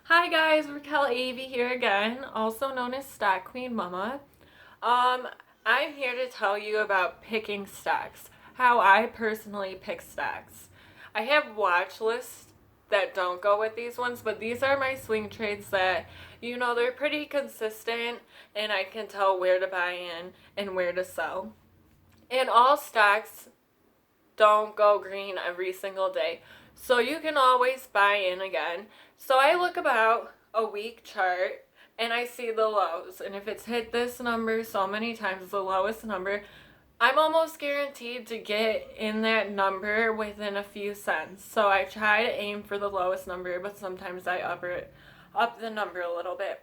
Hi guys, Raquel Avey here again, also known as Stock Queen Mama. Um, I'm here to tell you about picking stocks, how I personally pick stocks. I have watch lists that don't go with these ones, but these are my swing trades that, they're pretty consistent and I can tell where to buy in and where to sell. And all stocks don't go green every single day. So you can always buy in again. So I look about a week chart and I see the lows. And if it's hit this number so many times, the lowest number, I'm almost guaranteed to get in that number within a few cents. So I try to aim for the lowest number, but sometimes I up the number a little bit.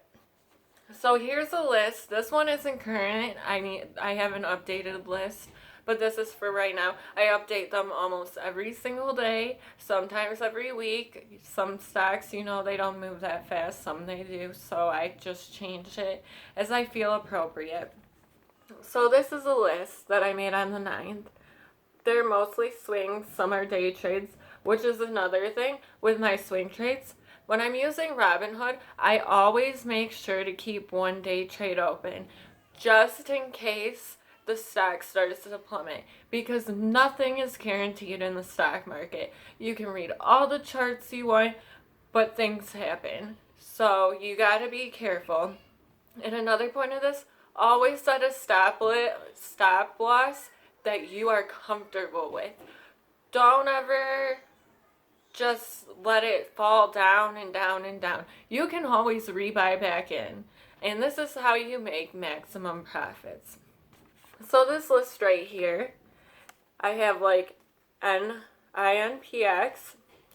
So here's a list. This one isn't current. I have an updated list, but this is for right now. I update them almost every single day, sometimes every week. Some stocks, they don't move that fast. Some they do, so I just change it as I feel appropriate. So this is a list that I made on the 9th. They're mostly swings, some are day trades, which is another thing with my swing trades. When I'm using Robinhood, I always make sure to keep one day trade open just in case the stock starts to plummet, because nothing is guaranteed in the stock market. You can read all the charts you want, but things happen. So you got to be careful. And another point of this, always set a stop loss that you are comfortable with. Don't ever just let it fall down and down and down. You can always rebuy back in. And this is how you make maximum profits. So this list right here, I have like INPX,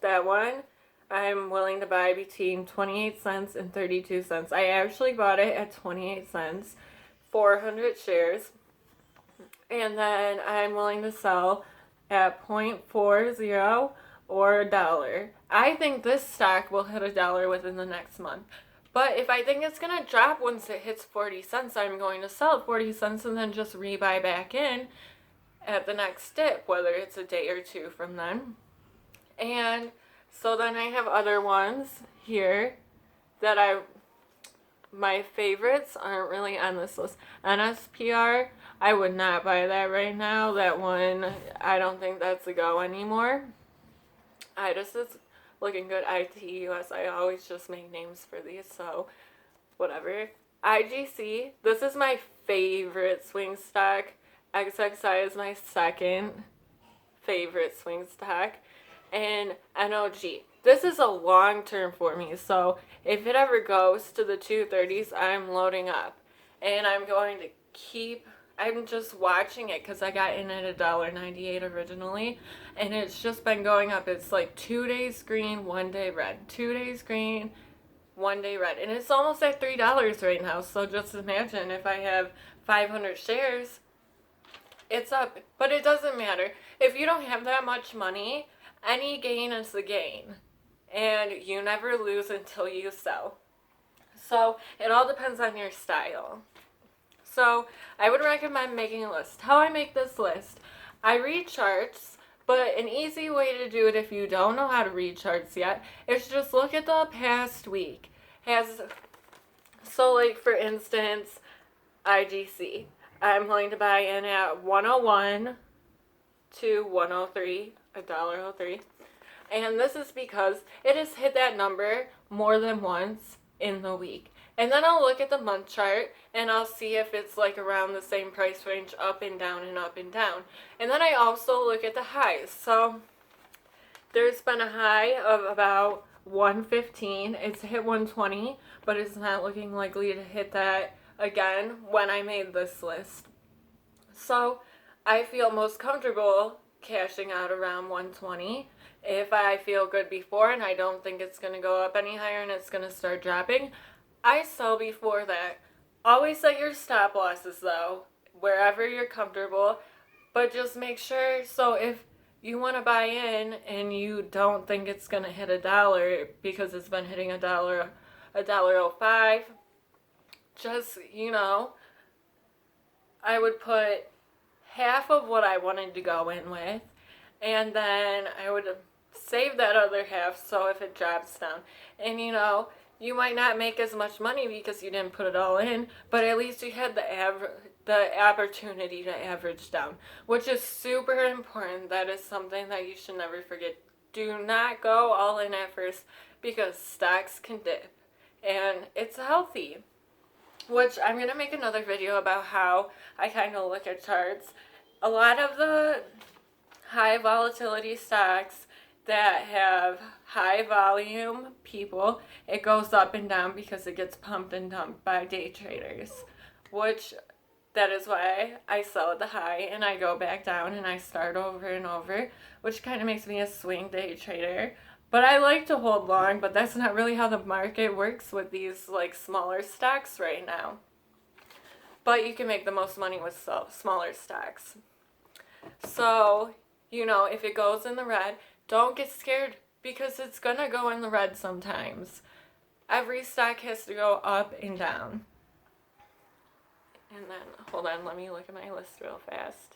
that one. I'm willing to buy between 28 cents and 32 cents. I actually bought it at 28 cents, 400 shares. And then I'm willing to sell at 0.40 or $1. I think this stock will hit $1 within the next month. But if I think it's going to drop once it hits 40 cents, I'm going to sell at 40 cents and then just rebuy back in at the next dip, whether it's a day or two from then. And so then I have other ones here that my favorites aren't really on this list. NSPR, I would not buy that right now. That one, I don't think that's a go anymore. IDIS is looking good. ITUS, I always just make names for these, so whatever. IGC, this is my favorite swing stock. XXI is my second favorite swing stock. And NOG. This is a long term for me, so if it ever goes to the 230s, I'm loading up. And I'm just watching it because I got in at $1.98 originally, and it's just been going up. It's like 2 days green, 1 day red. 2 days green, 1 day red. And it's almost at $3 right now, so just imagine if I have 500 shares, it's up. But it doesn't matter. If you don't have that much money, any gain is a gain. And you never lose until you sell. So it all depends on your style. So I would recommend making a list. How I make this list, I read charts, but an easy way to do it if you don't know how to read charts yet is just look at the past week. So like for instance, IGC. I'm willing to buy in at 101 to 103, $1.03. And this is because it has hit that number more than once in the week. And then I'll look at the month chart and I'll see if it's like around the same price range, up and down and up and down. And then I also look at the highs. So there's been a high of about 115. It's hit 120, but it's not looking likely to hit that again when I made this list. So I feel most comfortable cashing out around 120. If I feel good before and I don't think it's going to go up any higher and it's going to start dropping, I sell before that. Always set your stop losses though, wherever you're comfortable, but just make sure. So if you want to buy in and you don't think it's going to hit $1 because it's been hitting $1.05, just, I would put half of what I wanted to go in with, and then I would save that other half so if it drops down. And You might not make as much money because you didn't put it all in, but at least you had the opportunity to average down, which is super important. That is something that you should never forget. Do not go all in at first because stocks can dip and it's healthy. Which I'm going to make another video about how I kind of look at charts. A lot of the high volatility stocks that have high volume people, it goes up and down because it gets pumped and dumped by day traders, which that is why I sell at the high and I go back down and I start over and over, which kind of makes me a swing day trader. But I like to hold long, but that's not really how the market works with these like smaller stocks right now. But you can make the most money with smaller stocks. So, if it goes in the red, don't get scared because it's going to go in the red sometimes. Every stock has to go up and down. And then, hold on, let me look at my list real fast.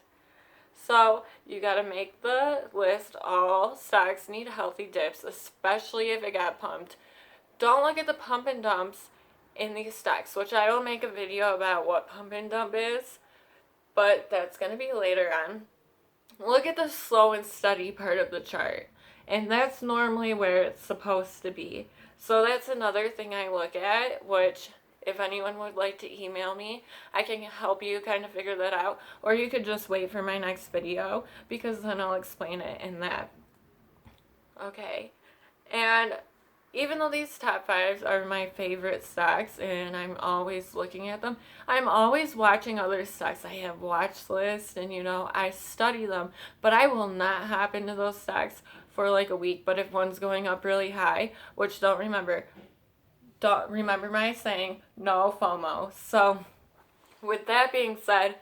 So, you got to make the list. All stocks need healthy dips, especially if it got pumped. Don't look at the pump and dumps in these stocks, which I will make a video about what pump and dump is, but that's going to be later on. Look at the slow and steady part of the chart, and that's normally where it's supposed to be. So that's another thing I look at, which if anyone would like to email me, I can help you kind of figure that out, or you could just wait for my next video because then I'll explain it in that. Okay, and even though these top fives are my favorite stocks and I'm always looking at them, I'm always watching other stocks. I have watch lists and I study them, but I will not hop into those stocks for like a week. But if one's going up really high, which don't remember my saying, no FOMO. So with that being said,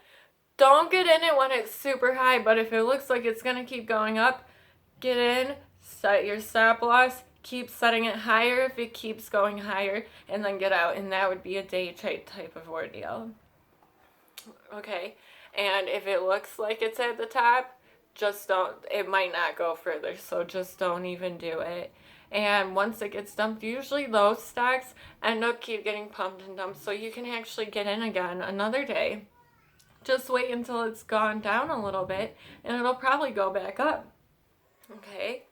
don't get in it when it's super high, but if it looks like it's going to keep going up, get in, set your stop loss, keep setting it higher if it keeps going higher, and then get out, and that would be a day trade type of ordeal. Okay, and if it looks like it's at the top, just don't, it might not go further, so just don't even do it. And once it gets dumped, usually those stocks end up keep getting pumped and dumped, so you can actually get in again another day. Just wait until it's gone down a little bit, and it'll probably go back up. Okay,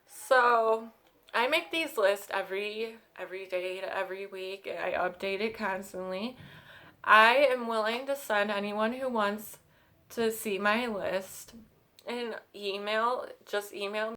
so I make these lists every day to every week. I update it constantly. I am willing to send anyone who wants to see my list an email. Just email me.